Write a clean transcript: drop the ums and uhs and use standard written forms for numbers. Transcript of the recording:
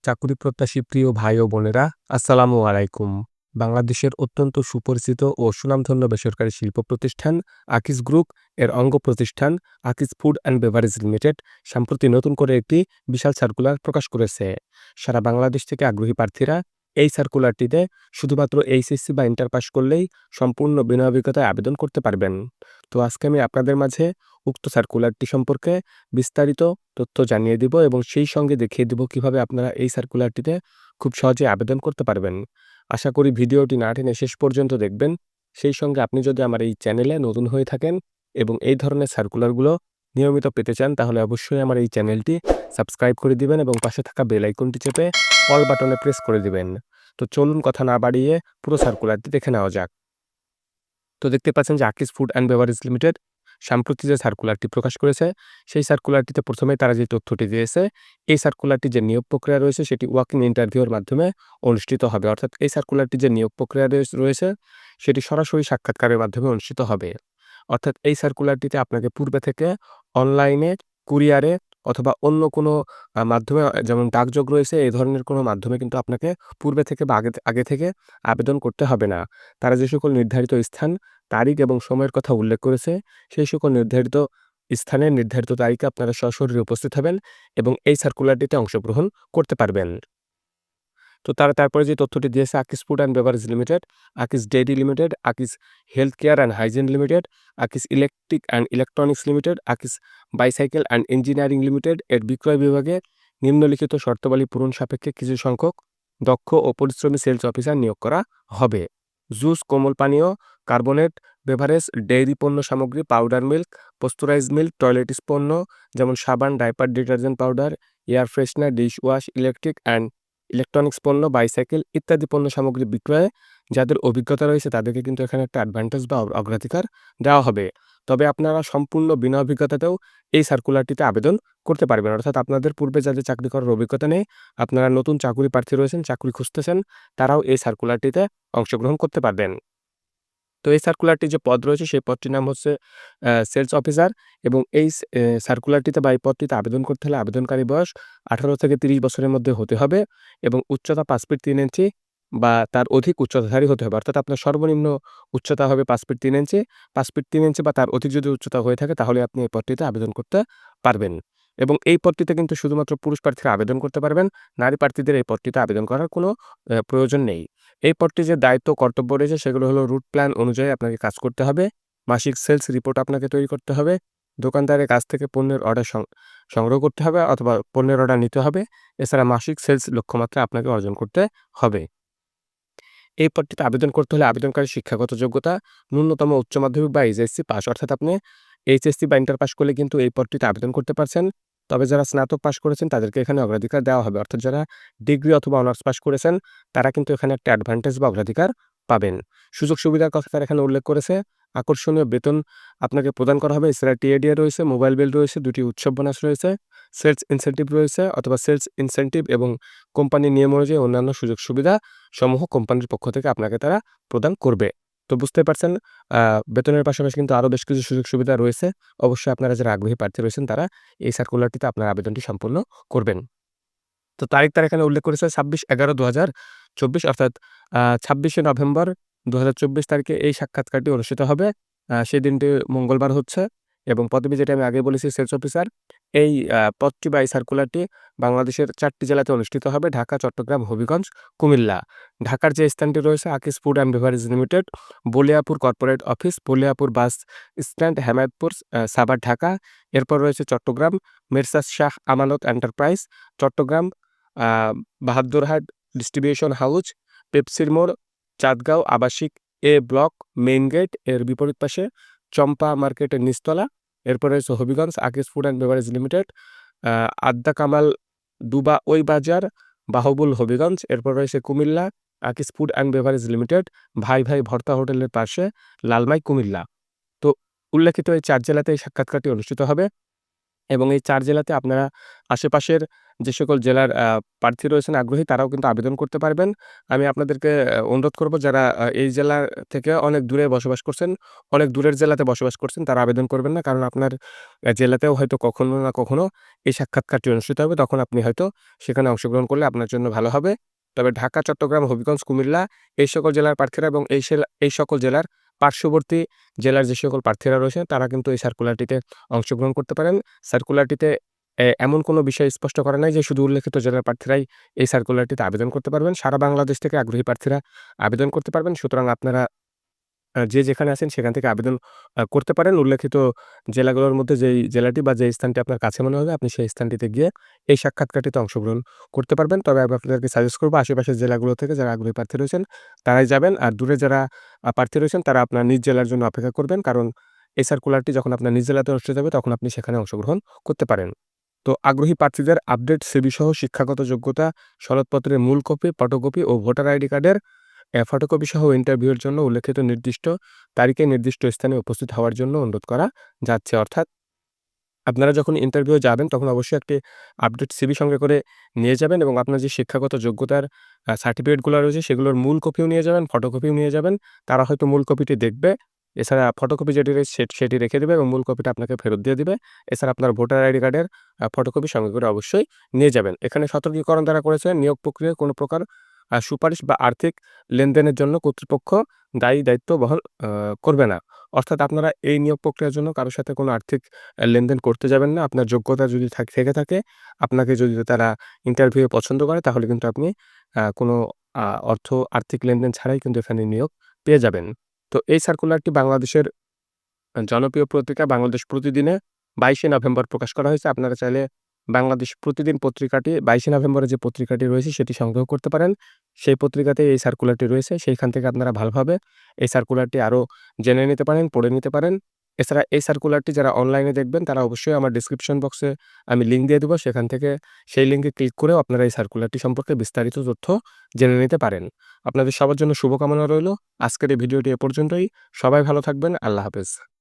চাকুরি প্রত্যাশী প্রিয় ভাই ও বোনেরা, আসসালামু আলাইকুম। বাংলাদেশের অত্যন্ত সুপরিচিত ও সুনামধন্য বেসরকারি শিল্প প্রতিষ্ঠান আকিজ গ্রুপ এর অঙ্গ প্রতিষ্ঠান Akij food and beverage limited সম্প্রতি নতুন করে একটি বিশাল সার্কুলার প্রকাশ করেছে। সারা বাংলাদেশ থেকে আগ্রহী প্রার্থীরা এই সার্কুলারটিতে শুধুমাত্র এইচএসসি বা ইন্টার পাস করলেই সম্পূর্ণ বিনা অভিজ্ঞতায় আবেদন করতে পারবেন। তো আজকে আমি আপনাদের মাঝে উক্ত সার্কুলারটি সম্পর্কে বিস্তারিত তথ্য জানিয়ে দিব এবং সেই সঙ্গে দেখিয়ে দিব কিভাবে আপনারা এই সার্কুলারটিতে খুব সহজে আবেদন করতে পারবেন। আশা করি ভিডিওটি না টেনে শেষ পর্যন্ত দেখবেন। সেই সঙ্গে আপনি যদি আমার এই চ্যানেলে নতুন হয়ে থাকেন এবং এই ধরনের সার্কুলারগুলো নিয়মিত পেতে চান, তাহলে অবশ্যই আমার এই চ্যানেলটি সাবস্ক্রাইব করে দিবেন এবং পাশে থাকা বেল আইকনটি চেপে অল বাটনে প্রেস করে দিবেন। তো চলুন কথা না বাড়িয়ে পুরো সার্কুলারটি দেখে নেওয়া যাক। তো দেখতে পাচ্ছেন যে Akij food and beverage limited সম্প্রতি যে সার্কুলারটি প্রকাশ করেছে, সেই সার্কুলারটিতে প্রথমেই তারা যে তথ্যটি দিয়েছে, এই সার্কুলারটি যে নিয়োগ প্রক্রিয়া রয়েছে সেটি ওয়াক ইন ইন্টারভিউর মাধ্যমে অনুষ্ঠিত হবে। অর্থাৎ এই সার্কুলারটি যে নিয়োগ প্রক্রিয়া রয়েছে সেটি সরাসরি সাক্ষাৎকারের মাধ্যমে অনুষ্ঠিত হবে। অর্থাৎ এই সার্কুলারটিতে আপনাকে পূর্বে থেকে অনলাইনে, কুরিয়ারে অথবা অন্য কোনো মাধ্যমে, যেমন ডাকযোগ রয়েছে, এই ধরনের কোনো মাধ্যমে কিন্তু আপনাকে পূর্বে থেকে বা আগে থেকে আবেদন করতে হবে না। তারা যে সকল নির্ধারিত স্থান, তারিখ এবং সময়ের কথা উল্লেখ করেছে, সেই সকল নির্ধারিত স্থানে নির্ধারিত তারিখে আপনারা সশরীরে উপস্থিত হবেন এবং এই সার্কুলারটিতে অংশগ্রহণ করতে পারবেন। তো তারা তারপরে যে তথ্যটি দিয়েছে, Akij food and beverage limited, Akij dairy limited, Akij health care and hygiene limited, Akij electric and electronics limited, Akij bicycle and engineering limited এর বিক্রয় বিভাগে নিম্নলিখিত শর্তাবলী পূরণ সাপেক্ষে কিছু সংখ্যক দক্ষ ও পরিশ্রমী সেলস অফিসার নিয়োগ করা হবে। জুস, কোমল পানীয়, কার্বনেট বেভারেজ, ডেইরি পণ্য সামগ্রী, powder milk, pasteurised milk, toiletries পণ্য যেমন সাবান, diaper, detergent powder, air freshener, dish wash, electric and electronics পণ্য, বাইসাইকেল ইত্যাদি পণ্য সামগ্রী বিক্রয়ে যাদের অভিজ্ঞতা রয়েছে তাদেরকে কিন্তু এখানে একটা অ্যাডভান্টেজ বা অগ্রাধিকার দেওয়া হবে। তবে আপনারা সম্পূর্ণ বিনা অভিজ্ঞতাতেও এই সার্কুলারটিতে আবেদন করতে পারবেন। অর্থাৎ আপনাদের পূর্বে যাদের চাকরি করার অভিজ্ঞতা নেই, আপনারা নতুন চাকুরি প্রার্থী রয়েছেন, চাকরি খুঁজতেছেন, তারাও এই সার্কুলারটিতে অংশগ্রহণ করতে পারবেন। তো এই সার্কুলারটির যে পদ রয়েছে সেই পদটির নাম হচ্ছে সেলস অফিসার এবং এই সার্কুলারটিতে বা এই পদটিতে আবেদন করতে হলে আবেদনকারী বয়স 18 থেকে 30 বছরের মধ্যে হতে হবে এবং উচ্চতা 5 ফিট 3 ইঞ্চি বা তার অধিক উচ্চতাধারী হতে হবে। অর্থাৎ আপনার সর্বনিম্ন উচ্চতা হবে 5 ফিট 3 ইঞ্চি। 5 ফিট 3 ইঞ্চি বা তার অধিক যদি উচ্চতা হয়ে থাকে তাহলে আপনি এই পদটিতে আবেদন করতে পারবেন। এবং এই পদটিতে কিন্তু শুধুমাত্র পুরুষ প্রার্থীরা আবেদন করতে পারবেন। নারী প্রার্থীদের এই পদটিতে আবেদন করার কোনো প্রয়োজন নেই। এই পদটির যে দায়িত্ব কর্তব্য রয়েছে সেগুলো হলো রুট প্ল্যান অনুযায়ী আপনাকে কাজ করতে হবে। মাসিক সেলস রিপোর্ট আপনাকে তৈরি করতে হবে। দোকানদারের কাছ থেকে পণ্যের অর্ডার সংগ্রহ করতে হবে অথবা পণ্যের অর্ডার নিতে হবে। এছাড়া মাসিক সেলস লক্ষ্যমাত্রা আপনাকে অর্জন করতে হবে। এই পদটিতে আবেদন করতে হলে আবেদনকারীর শিক্ষাগত যোগ্যতা ন্যূনতম উচ্চ মাধ্যমিক বা এইচএসসি পাস। অর্থাৎ আপনি এইচএসসি বা ইন্টার পাস করলে কিন্তু এই পদটিতে আবেদন করতে পারছেন। তবে যারা স্নাতক পাস করেছেন তাদেরকে এখানে অগ্রাধিকার দেওয়া হবে। অর্থাৎ যারা ডিগ্রি অথবা অনার্স পাস করেছেন তারা কিন্তু এখানে একটা অ্যাডভান্টেজ বা অগ্রাধিকার পাবেন। সুযোগ সুবিধার কথা তারা এখানে উল্লেখ করেছে। আকর্ষণীয় বেতন আপনাকে প্রদান করা হবে। এছাড়া টিএডিএ রয়েছে, মোবাইল বিল রয়েছে, 2টি উৎসব বোনাস রয়েছে, সেলস ইনসেনটিভ রয়েছে অথবা সেলস ইনসেনটিভ এবং কোম্পানির নিয়ম অনুযায়ী অন্যান্য সুযোগ সুবিধা সমূহ কোম্পানির পক্ষ থেকে আপনাকে তারা প্রদান করবে। তো বুঝতে পারছেন, বেতনের পাশাপাশি কিন্তু আরও বেশ কিছু সুযোগ সুবিধা রয়েছে। অবশ্যই আপনারা যারা আগ্রহী প্রার্থী রয়েছেন তারা এই সার্কুলারটিতে আপনার আবেদনটি সম্পূর্ণ করবেন। তো তারিখ তারা এখানে উল্লেখ করেছে 26/11/2024 অর্থাৎ 26শে নভেম্বর 2024 তারিখে এই সাক্ষাৎকারটি অনুষ্ঠিত হবে। সেই দিনটি মঙ্গলবার হচ্ছে এবং পদবি যেটা আমি আগে বলেছি সেলস অফিসার। এই পদটি বা এই সার্কুলারটি বাংলাদেশের 4টি জেলাতে অনুষ্ঠিত হবে: ঢাকা, চট্টগ্রাম, হবিগঞ্জ, কুমিল্লা। ঢাকার যে স্থানটি রয়েছে Akij food and beverage limited, Baliapur corporate office, Baliapur bus stand, Hemayetpur, Savar, Dhaka. এরপর রয়েছে চট্টগ্রাম, মেসার্স শাহ আমানত এন্টারপ্রাইজ, চট্টগ্রাম, আ বাহাদ্দুরহাট ডিস্ট্রিবিউশন হাউস, পেপসির মোড়, চাঁদগাঁও আবাসিক এ ব্লক, মেইন গেট এর বিপরীত পাশে, চম্পা মার্কেটের নিচতলা। এরপর রয়েছে Habiganj, Akij food and beverage limited, আদ্দা কামাল দুবা ওই বাজার, বাহুবুল হবিগঞ্জ। এরপর রয়েছে Comilla, Akij food and beverage limited, ভাই ভাই ভর্তা হোটেলের পাশে, লালমাই, কুমিল্লা। তো উল্লেখিত এই 4 জেলাতে এই সাক্ষাৎকারটি অনুষ্ঠিত হবে। এবং এই ৪ জেলাতে আপনারা আশেপাশের যে সকল জেলার প্রার্থী রয়েছেন আগ্রহী তারাও কিন্তু আবেদন করতে পারবেন। আমি আপনাদেরকে অনুরোধ করব যারা এই জেলার থেকে অনেক দূরে বসবাস করছেন, অনেক দূরের জেলাতে বসবাস করছেন তারা আবেদন করবেন না। কারণ আপনার জেলাতেও হয়তো কখনো না কখনো এই সাক্ষাৎকারটি অনুষ্ঠিত হবে। তখন আপনি হয়তো সেখানে অংশগ্রহণ করলে আপনার জন্য ভালো হবে। তবে ঢাকা, চট্টগ্রাম, হবিগঞ্জ, কুমিল্লা এই সকল জেলার প্রার্থীরা এবং এই সকল জেলার পার্শ্ববর্তী জেলার যে সকল প্রার্থীরা রয়েছেন তারা কিন্তু এই সার্কুলারটিতে অংশগ্রহণ করতে পারেন। সার্কুলারটিতে এমন কোনো বিষয় স্পষ্ট করা নাই যে শুধু উল্লেখিত জেলার প্রার্থীরাই এই সার্কুলারটিতে আবেদন করতে পারবেন। সারা বাংলাদেশ থেকে আগ্রহী প্রার্থীরা আবেদন করতে পারবেন। সুতরাং আপনারা যে যেখানে আছেন সেখান থেকে আবেদন করতে পারেন। উল্লেখিত জেলাগুলোর মধ্যে যেই জেলাটি বা যেই স্থানটি আপনার কাছে মনে হবে আপনি সেই স্থানটিতে গিয়ে এই সাক্ষাৎকারটিতে অংশগ্রহণ করতে পারবেন। তবে আমি আপনাদেরকে সাজেস্ট করব আশেপাশের জেলাগুলো থেকে যারা আগ্রহী প্রার্থী রয়েছেন তারাই যাবেন। আর দূরে যারা প্রার্থী রয়েছেন তারা আপনার নিজ জেলার জন্য অপেক্ষা করবেন। কারণ এই সার্কুলারটি যখন আপনার নিজ জেলাতে অনুষ্ঠিত হবে তখন আপনি সেখানে অংশগ্রহণ করতে পারেন। তো আগ্রহী প্রার্থীদের আপডেট সিভি সহ শিক্ষাগত যোগ্যতা, সনদপত্রের মূল কপি, ফটোকপি ও ভোটার আইডি কার্ডের ফটোকপি সহ ইন্টারভিউয়ের জন্য উল্লেখিত নির্দিষ্ট তারিখে নির্দিষ্ট স্থানে উপস্থিত হওয়ার জন্য অনুরোধ করা যাচ্ছে। অর্থাৎ আপনারা যখন ইন্টারভিউ যাবেন তখন অবশ্যই একটি আপডেট সিভি সঙ্গে করে নিয়ে যাবেন এবং আপনার যে শিক্ষাগত যোগ্যতার সার্টিফিকেটগুলো রয়েছে সেগুলোর মূল কপিও নিয়ে যাবেন, ফটোকপিও নিয়ে যাবেন। তারা হয়তো মূল কপিটি দেখবে। এছাড়া ফটোকপি যেটি রয়েছে সেটি রেখে দেবে এবং মূল কপিটা আপনাকে ফেরত দিয়ে দিবে। এছাড়া আপনার ভোটার আইডি কার্ডের ফটোকপি সঙ্গে করে অবশ্যই নিয়ে যাবেন। এখানে সতর্কীকরণ তারা করেছে নিয়োগ প্রক্রিয়ায় কোনো প্রকার সুপারিশ বা আর্থিক লেনদেনের জন্য কর্তৃপক্ষ দায়িত্ব বহন করবে না। অর্থাৎ আপনারা এই নিয়োগ প্রক্রিয়ার জন্য কারো সাথে কোনো আর্থিক লেনদেন করতে যাবেন না। আপনার যোগ্যতা যদি থেকে থাকে, আপনাকে যদি তারা ইন্টারভিউ পছন্দ করে তাহলে কিন্তু আপনি কোনো আ আর্থিক লেনদেন ছাড়াই কিন্তু এখানে নিয়োগ পেয়ে যাবেন। তো এই সার্কুলারটি বাংলাদেশের জনপ্রিয় পত্রিকা বাংলাদেশ প্রতিদিনে ২২শে নভেম্বর প্রকাশ করা হয়েছে। আপনারা চাইলে বাংলাদেশ প্রতিদিন পত্রিকাটি ২২শে নভেম্বরে যে পত্রিকাটি রয়েছে সেটি সংগ্রহ করতে পারেন। সেই পত্রিকাতেই এই সার্কুলারটি রয়েছে। সেইখান থেকে আপনারা ভালোভাবে এই সার্কুলারটি আরো জেনে নিতে পারেন, পড়ে নিতে পারেন। এছাড়া এই সার্কুলারটি যারা অনলাইনে দেখবেন তারা অবশ্যই আমার ডেসক্রিপশন বক্সে আমি লিঙ্ক দিয়ে দেব। সেখান থেকে সেই লিঙ্কে ক্লিক করেও আপনারা এই সার্কুলারটি সম্পর্কে বিস্তারিত তথ্য জেনে নিতে পারেন। আপনাদের সবার জন্য শুভকামনা রইলো। আজকের এই ভিডিওটি এ পর্যন্তই। সবাই ভালো থাকবেন। আল্লাহ হাফেজ।